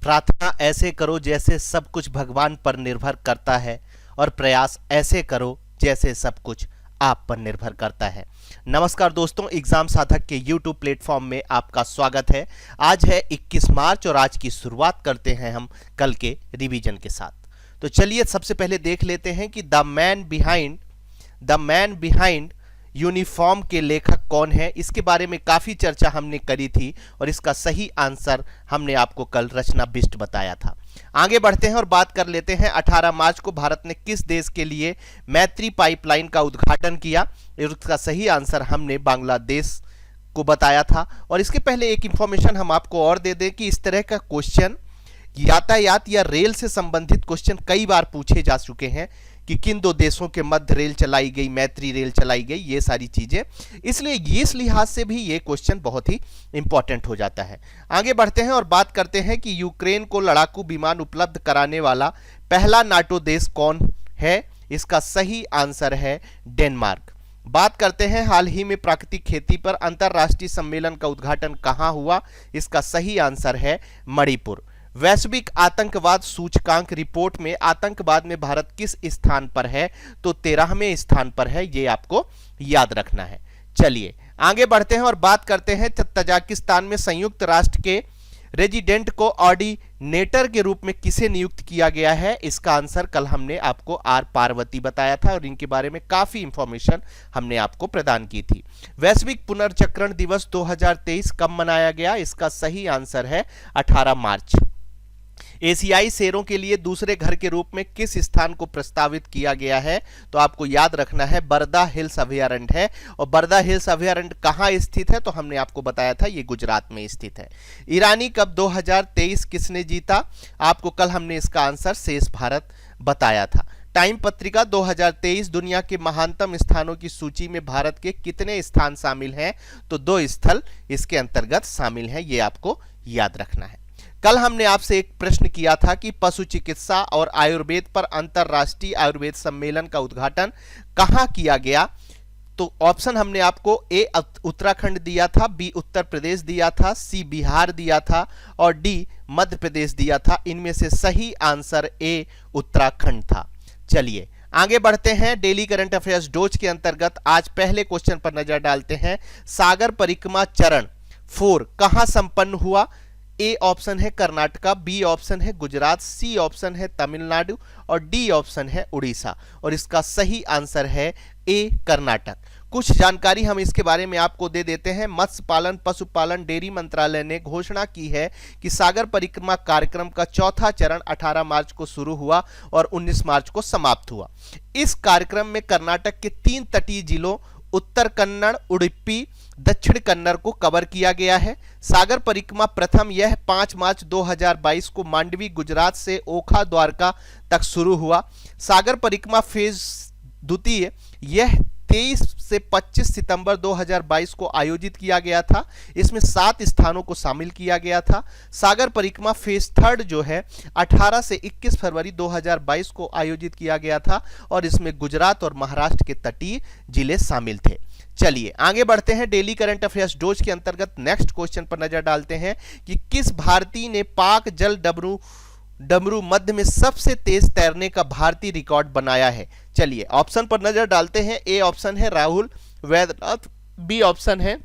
प्रार्थना ऐसे करो जैसे सब कुछ भगवान पर निर्भर करता है, और प्रयास ऐसे करो जैसे सब कुछ आप पर निर्भर करता है। नमस्कार दोस्तों, एग्जाम साधक के यूट्यूब प्लेटफॉर्म में आपका स्वागत है। आज है 21 मार्च और आज की शुरुआत करते हैं हम कल के रिवीजन के साथ। तो चलिए सबसे पहले देख लेते हैं कि द मैन बिहाइंड यूनिफॉर्म के लेखक कौन है। इसके बारे में काफ़ी चर्चा हमने करी थी और इसका सही आंसर हमने आपको कल रचना बिष्ट बताया था। आगे बढ़ते हैं और बात कर लेते हैं 18 मार्च को भारत ने किस देश के लिए मैत्री पाइपलाइन का उद्घाटन किया। इसका सही आंसर हमने बांग्लादेश को बताया था। और इसके पहले एक इंफॉर्मेशन हम आपको और दे दें कि इस तरह का क्वेश्चन यातायात या रेल से संबंधित क्वेश्चन कई बार पूछे जा चुके हैं कि किन दो देशों के मध्य रेल चलाई गई, मैत्री रेल चलाई गई, ये सारी चीजें। इसलिए इस लिहाज से भी ये क्वेश्चन बहुत ही इंपॉर्टेंट हो जाता है। आगे बढ़ते हैं और बात करते हैं कि यूक्रेन को लड़ाकू विमान उपलब्ध कराने वाला पहला नाटो देश कौन है। इसका सही आंसर है डेनमार्क। बात करते हैं हाल ही में प्राकृतिक खेती पर अंतर्राष्ट्रीय सम्मेलन का उद्घाटन कहां हुआ। इसका सही आंसर है मणिपुर। वैश्विक आतंकवाद सूचकांक रिपोर्ट में आतंकवाद में भारत किस स्थान पर है, तो 13वें स्थान पर है। ये आपको याद रखना है। चलिए आगे बढ़ते हैं और बात करते हैं तजाकिस्तान में संयुक्त राष्ट्र के रेजिडेंट को ऑर्डिनेटर के रूप में किसे नियुक्त किया गया है। इसका आंसर कल हमने आपको आर पार्वती बताया था और इनके बारे में काफी इंफॉर्मेशन हमने आपको प्रदान की थी। वैश्विक पुनर्चक्रण दिवस 2023 कब मनाया गया। इसका सही आंसर है 18 मार्च। एशियाई शेरों के लिए दूसरे घर के रूप में किस स्थान को प्रस्तावित किया गया है, तो आपको याद रखना है बरदा हिल्स अभयारण्य है। और बरदा हिल्स अभयारण्य कहाँ स्थित है, तो हमने आपको बताया था ये गुजरात में स्थित है। ईरानी कप 2023 किसने जीता, आपको कल हमने इसका आंसर शेष भारत बताया था। टाइम पत्रिका 2023 दुनिया के महानतम स्थानों की सूची में भारत के कितने स्थान शामिल हैं, तो 2 स्थल इसके अंतर्गत शामिल हैं। ये आपको याद रखना है। कल हमने आपसे एक प्रश्न किया था कि पशु चिकित्सा और आयुर्वेद पर अंतरराष्ट्रीय आयुर्वेद सम्मेलन का उद्घाटन कहां किया गया। तो ऑप्शन हमने आपको ए उत्तराखंड दिया था, बी उत्तर प्रदेश दिया था, सी बिहार दिया था और डी मध्य प्रदेश दिया था। इनमें से सही आंसर ए उत्तराखंड था। चलिए आगे बढ़ते हैं। डेली करंट अफेयर्स डोज के अंतर्गत आज पहले क्वेश्चन पर नजर डालते हैं। सागर परिक्रमा चरण 4 कहां संपन्न हुआ। ए ऑप्शन है कर्नाटका, बी ऑप्शन है गुजरात, सी ऑप्शन है तमिलनाडु और डी ऑप्शन है उड़ीसा। और इसका सही आंसर है ए कर्नाटक। कुछ जानकारी हम इसके बारे में आपको दे देते हैं। मत्स्य पालन पशुपालन डेयरी मंत्रालय ने घोषणा की है कि सागर परिक्रमा कार्यक्रम का चौथा चरण 18 मार्च को शुरू हुआ और 19 मार्च को समाप्त हुआ। इस कार्यक्रम में कर्नाटक के 3 तटीय जिलों उत्तर कन्नड़, उडुपी, दक्षिण कन्नड़ को कवर किया गया है। सागर परिक्रमा प्रथम यह 5 मार्च 2022 को मांडवी गुजरात से ओखा द्वारका तक शुरू हुआ। सागर परिक्रमा फेज द्वितीय यह 23 से 25 सितंबर 2022 को आयोजित किया गया था। इसमें 7 स्थानों को शामिल किया गया था। सागर परिक्रमा फेज थर्ड जो है 18 से 21 फरवरी 2022 को आयोजित किया गया था और इसमें गुजरात और महाराष्ट्र के तटीय जिले शामिल थे। चलिए आगे बढ़ते हैं। डेली करंट अफेयर्स डोज के अंतर्गत नेक्स्ट क्वेश्चन पर नजर डालते हैं कि किस भारतीय ने पाक जल डमरू मध्य में सबसे तेज तैरने का भारतीय रिकॉर्ड बनाया है। चलिए ऑप्शन पर नजर डालते हैं। ए ऑप्शन है राहुल वैद्यनाथ, बी ऑप्शन है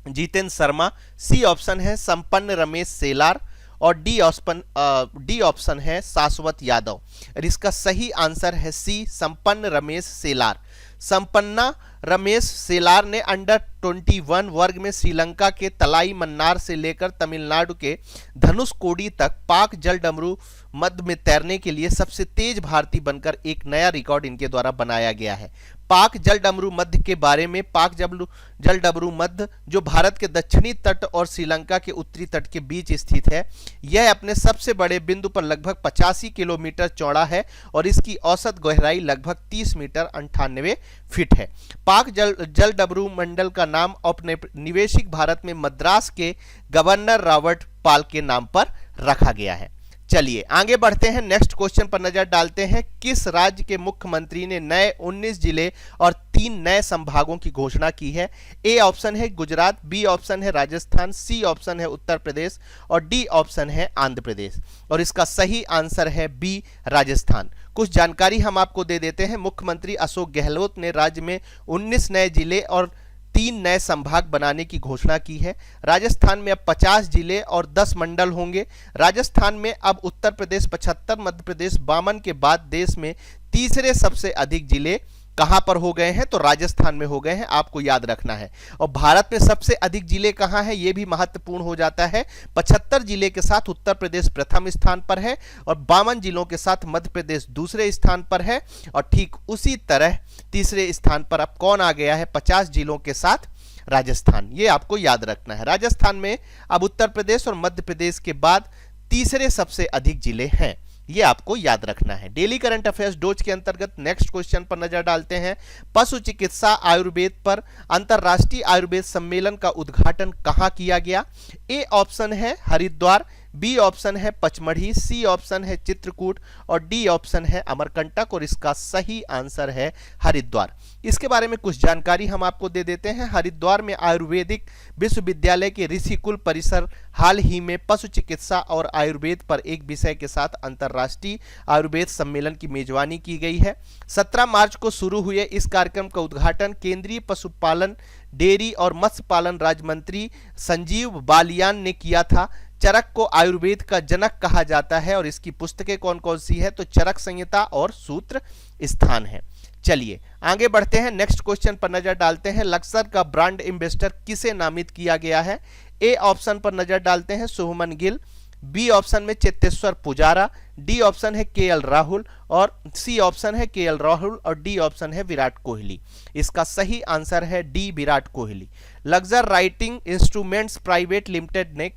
जितेंद्र शर्मा, सी ऑप्शन है संपन्न रमेश सेलार और डी ऑप्शन है शाश्वत यादव। और इसका सही आंसर है सी संपन्न रमेश सेलार। संपन्ना रमेश सेलार ने अंडर 21 वर्ग में श्रीलंका के तलाई मन्नार से लेकर तमिलनाडु के धनुषकोडी तक पाक जल डमरू मध्य में तैरने के लिए सबसे तेज भारतीय बनकर एक नया रिकॉर्ड इनके द्वारा बनाया गया है। पाक जल डमरू मध्य के बारे में, पाक जल डमरू मध्य जो भारत के दक्षिणी तट और श्रीलंका के उत्तरी तट के बीच स्थित है, यह अपने सबसे बड़े बिंदु पर लगभग 85 किलोमीटर चौड़ा है और इसकी औसत गहराई लगभग 30 मीटर 98 फीट है। पाक जल डमरू मंडल का नाम औपनिवेशिक भारत में मद्रास के गवर्नर रॉबर्ट पाल के नाम पर रखा गया है। चलिए आगे बढ़ते हैं। नेक्स्ट क्वेश्चन पर नजर डालते हैं। किस राज्य के मुख्यमंत्री ने नए 19 जिले और 3 नए संभागों की घोषणा की है। ए ऑप्शन है गुजरात, बी ऑप्शन है राजस्थान, सी ऑप्शन है उत्तर प्रदेश और डी ऑप्शन है आंध्र प्रदेश। और इसका सही आंसर है बी राजस्थान। कुछ जानकारी हम आपको दे देते हैं। मुख्यमंत्री अशोक गहलोत ने राज्य में 19 नए जिले और 3 नए संभाग बनाने की घोषणा की है। राजस्थान में अब 50 जिले और 10 मंडल होंगे। राजस्थान में अब उत्तर प्रदेश 75, मध्य प्रदेश 52 के बाद देश में तीसरे सबसे अधिक जिले कहां पर हो गए हैं, तो राजस्थान में हो गए हैं, आपको याद रखना है। और भारत में सबसे अधिक जिले कहां हैं, यह भी महत्वपूर्ण हो जाता है। 75 जिले के साथ उत्तर प्रदेश प्रथम स्थान पर है और 52 जिलों के साथ मध्य प्रदेश दूसरे स्थान पर है। और ठीक उसी तरह तीसरे स्थान पर अब कौन आ गया है, 50 जिलों के साथ राजस्थान। ये आपको याद रखना है। राजस्थान में अब उत्तर प्रदेश और मध्य प्रदेश के बाद तीसरे सबसे अधिक जिले हैं, ये आपको याद रखना है। डेली करंट अफेयर्स डोज के अंतर्गत नेक्स्ट क्वेश्चन पर नजर डालते हैं। पशु चिकित्सा आयुर्वेद पर अंतरराष्ट्रीय आयुर्वेद सम्मेलन का उद्घाटन कहां किया गया? ए ऑप्शन है हरिद्वार, बी ऑप्शन है पचमढ़ी, सी ऑप्शन है चित्रकूट और डी ऑप्शन है अमरकंटक। और इसका सही आंसर है हरिद्वार। इसके बारे में कुछ जानकारी हम आपको दे देते हैं। हरिद्वार में आयुर्वेदिक विश्वविद्यालय के ऋषिकुल परिसर हाल ही में पशु चिकित्सा और आयुर्वेद पर एक विषय के साथ अंतरराष्ट्रीय आयुर्वेद सम्मेलन की मेजबानी की गई है। 17 मार्च को शुरू हुए इस कार्यक्रम का उद्घाटन केंद्रीय पशुपालन, डेयरी और मत्स्य पालन राज्य मंत्री संजीव बालियान ने किया था। चरक को आयुर्वेद का जनक कहा जाता है और इसकी पुस्तकें कौन कौन सी है, तो चरक संहिता और सूत्र स्थान है। चलिए आगे बढ़ते हैं। नेक्स्ट क्वेश्चन पर नजर डालते हैं। लक्सर का ब्रांड एम्बेसडर किसे नामित किया गया है? ए ऑप्शन पर नजर डालते हैं शुभमन गिल, बी ऑप्शन में चेतेश्वर पुजारा, डी ऑप्शन है केएल राहुल और सी ऑप्शन है केएल राहुल और डी ऑप्शन है विराट कोहली। इसका सही आंसर है D Virat Kohli. Laksar writing instruments private limited ने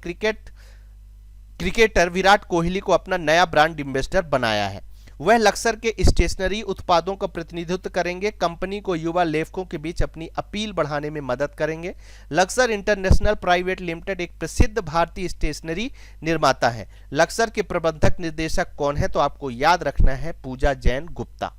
क्रिकेटर विराट कोहली को अपना नया ब्रांड एम्बेसडर बनाया है। वह लक्सर के स्टेशनरी उत्पादों का प्रतिनिधित्व करेंगे, कंपनी को युवा लेखकों के बीच अपनी अपील बढ़ाने में मदद करेंगे। लक्सर इंटरनेशनल प्राइवेट लिमिटेड एक प्रसिद्ध भारतीय स्टेशनरी निर्माता है। लक्सर के प्रबंधक निर्देशक कौन है, तो आपको याद रखना है पूजा जैन गुप्ता।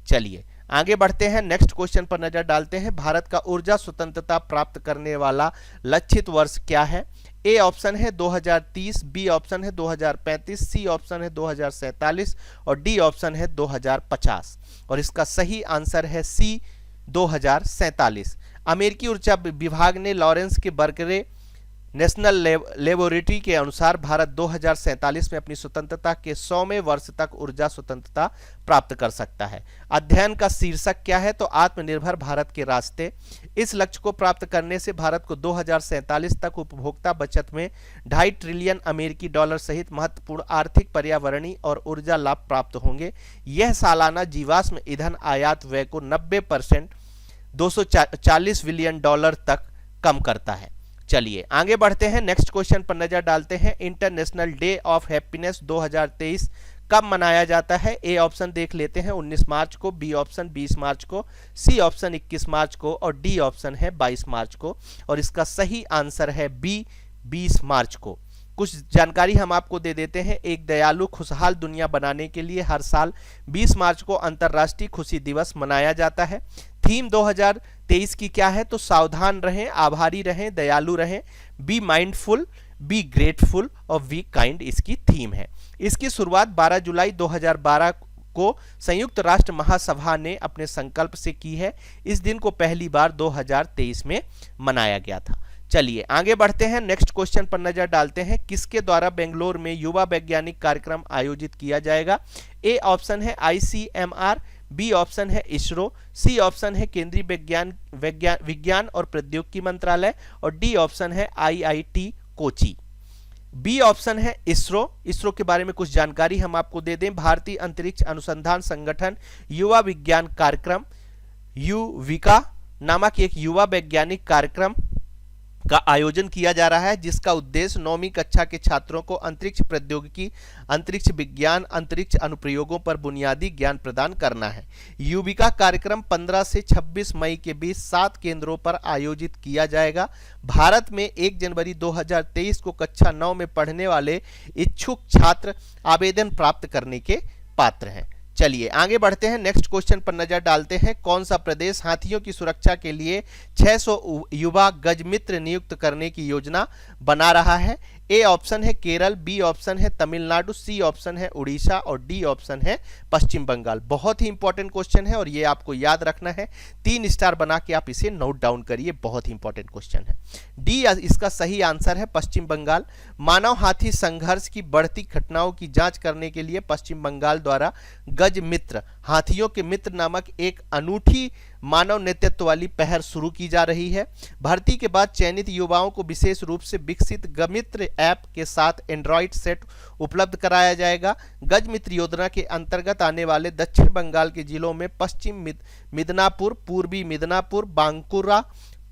चलिए आगे बढ़ते हैं। नेक्स्ट क्वेश्चन पर नजर डालते हैं। भारत का ऊर्जा स्वतंत्रता प्राप्त करने वाला लक्षित वर्ष क्या है? ए ऑप्शन है 2030, बी ऑप्शन है 2035, सी ऑप्शन है 2047 और डी ऑप्शन है 2050। और इसका सही आंसर है सी 2047। अमेरिकी ऊर्जा विभाग ने लॉरेंस के बर्कले नेशनल लेबोरेटरी के अनुसार भारत 2047 में अपनी स्वतंत्रता के 100वें वर्ष तक ऊर्जा स्वतंत्रता प्राप्त कर सकता है। अध्ययन का शीर्षक क्या है, तो आत्मनिर्भर भारत के रास्ते। इस लक्ष्य को प्राप्त करने से भारत को 2047 तक उपभोक्ता बचत में 2.5 ट्रिलियन अमेरिकी डॉलर सहित महत्वपूर्ण आर्थिक, पर्यावरणीय और ऊर्जा लाभ प्राप्त होंगे। यह सालाना जीवाश्म ईंधन आयात व्यय को 90% 240 बिलियन डॉलर तक कम करता है। चलिए आगे बढ़ते हैं। नेक्स्ट क्वेश्चन पर नजर डालते हैं। इंटरनेशनल डे ऑफ हैप्पीनेस 2023 कब मनाया जाता है? ए ऑप्शन देख लेते हैं 19 मार्च को, बी ऑप्शन 20 मार्च को, सी ऑप्शन 21 मार्च को और डी ऑप्शन है 22 मार्च को। और इसका सही आंसर है बी 20 मार्च को। कुछ जानकारी हम आपको दे देते हैं। एक दयालु खुशहाल दुनिया बनाने के लिए हर साल 20 मार्च को अंतर्राष्ट्रीय खुशी दिवस मनाया जाता है। थीम 2023 की क्या है, तो सावधान रहें, आभारी रहें, दयालु रहें, बी माइंडफुल, बी ग्रेटफुल और बी काइंड इसकी थीम है। इसकी शुरुआत 12 जुलाई 2012 को संयुक्त राष्ट्र महासभा ने अपने संकल्प से की है। इस दिन को पहली बार 2023 में मनाया गया था। चलिए आगे बढ़ते हैं। नेक्स्ट क्वेश्चन पर नजर डालते हैं। किसके द्वारा बेंगलोर में युवा वैज्ञानिक कार्यक्रम आयोजित किया जाएगा? ए ऑप्शन है ICMR, बी ऑप्शन है इसरो, सी ऑप्शन है केंद्रीय विज्ञान और प्रौद्योगिकी मंत्रालय और डी ऑप्शन है IIT कोची। बी ऑप्शन है इसरो। इसरो के बारे में कुछ जानकारी हम आपको दे दें। भारतीय अंतरिक्ष अनुसंधान संगठन युवा विज्ञान कार्यक्रम युविका नामक एक युवा वैज्ञानिक कार्यक्रम का आयोजन किया जा रहा है, जिसका उद्देश्य 9वीं कक्षा के छात्रों को अंतरिक्ष प्रौद्योगिकी, अंतरिक्ष विज्ञान, अंतरिक्ष अनुप्रयोगों पर बुनियादी ज्ञान प्रदान करना है। युविका कार्यक्रम 15 से 26 मई के बीच 7 केंद्रों पर आयोजित किया जाएगा। भारत में 1 जनवरी 2023 को कक्षा 9 में पढ़ने वाले इच्छुक छात्र आवेदन प्राप्त करने के पात्र हैं। चलिए आगे बढ़ते हैं, नेक्स्ट क्वेश्चन पर नजर डालते हैं। कौन सा प्रदेश हाथियों की सुरक्षा के लिए 600 युवा गजमित्र नियुक्त करने की योजना बना रहा है? ए ऑप्शन है केरल, बी ऑप्शन है तमिलनाडु, सी ऑप्शन है उड़ीसा और डी ऑप्शन है पश्चिम बंगाल। बहुत ही इंपॉर्टेंट क्वेश्चन है और ये आपको याद रखना है, 3 स्टार बना के आप इसे नोट डाउन करिए, बहुत ही इंपॉर्टेंट क्वेश्चन है। डी इसका सही आंसर है पश्चिम बंगाल। मानव हाथी संघर्ष की बढ़ती घटनाओं की जांच करने के लिए पश्चिम बंगाल द्वारा गज मित्र, हाथियों के मित्र नामक एक अनूठी मानव नेतृत्व वाली पहल शुरू की जा रही है। भर्ती के बाद चयनित युवाओं को विशेष रूप से विकसित गजमित्र ऐप के साथ एंड्रॉइड सेट उपलब्ध कराया जाएगा। गजमित्र योजना के अंतर्गत आने वाले दक्षिण बंगाल के जिलों में पश्चिम मिदनापुर, पूर्वी मिदनापुर, बांकुरा,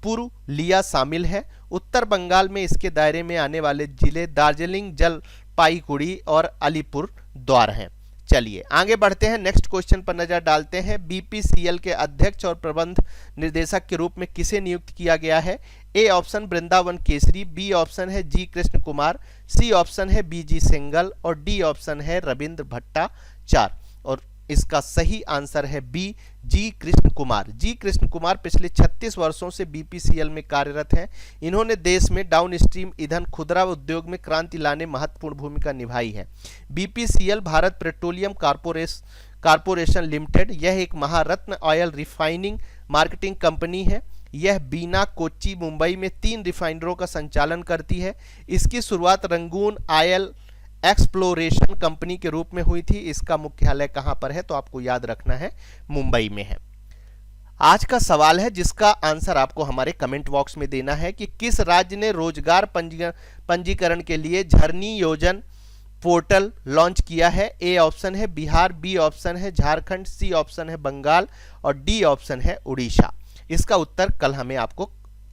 पुरुलिया शामिल है। उत्तर बंगाल में इसके दायरे में आने वाले जिले दार्जिलिंग, जलपाईगुड़ी और अलीपुर द्वार हैं। चलिए आगे बढ़ते हैं, नेक्स्ट क्वेश्चन पर नजर डालते हैं। बीपीसीएल के अध्यक्ष और प्रबंध निर्देशक के रूप में किसे नियुक्त किया गया है? A option Vrindavan Kesari, B option है G Krishna Kumar, C option है बीजी सिंगल और डी ऑप्शन है रविंद्र भट्टाचार्य। और इसका सही आंसर है B G Krishna Kumar. G Krishna Kumar पिछले 36 वर्षों से बीपीसीएल में कार्यरत हैं। इन्होंने देश में डाउनस्ट्रीम ईंधन खुदरा उद्योग में क्रांति लाने महत्वपूर्ण भूमिका निभाई है। BPCL Bharat petroleum corporation limited, यह एक महारत्न ऑयल रिफाइनिंग मार्केटिंग कंपनी है। यह बीना, कोच्चि, मुंबई में 3 रिफाइनरों का संचालन करती है। इसकी शुरुआत रंगून ऑयल एक्सप्लोरेशन कंपनी के रूप में हुई थी। इसका मुख्यालय कहां पर है? तो आपको याद रखना है मुंबई में है। आज का सवाल है जिसका आंसर आपको हमारे कमेंट बॉक्स में देना है कि किस राज्य ने रोजगार पंजीकरण के लिए झरनी योजन पोर्टल लॉन्च किया है? ए ऑप्शन है बिहार, बी ऑप्शन है झारखंड, सी ऑप्शन है बंगाल और डी ऑप्शन है उड़ीसा। इसका उत्तर कल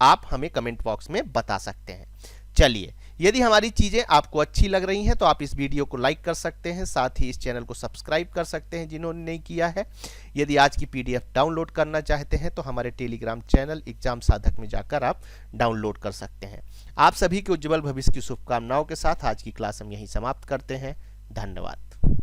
आप हमें कमेंट बॉक्स में बता सकते हैं। चलिए, यदि हमारी चीज़ें आपको अच्छी लग रही हैं तो आप इस वीडियो को लाइक कर सकते हैं, साथ ही इस चैनल को सब्सक्राइब कर सकते हैं जिन्होंने नहीं किया है। यदि आज की पीडीएफ डाउनलोड करना चाहते हैं तो हमारे टेलीग्राम चैनल एग्जाम साधक में जाकर आप डाउनलोड कर सकते हैं। आप सभी के उज्जवल भविष्य की शुभकामनाओं के साथ आज की क्लास हम यहीं समाप्त करते हैं। धन्यवाद।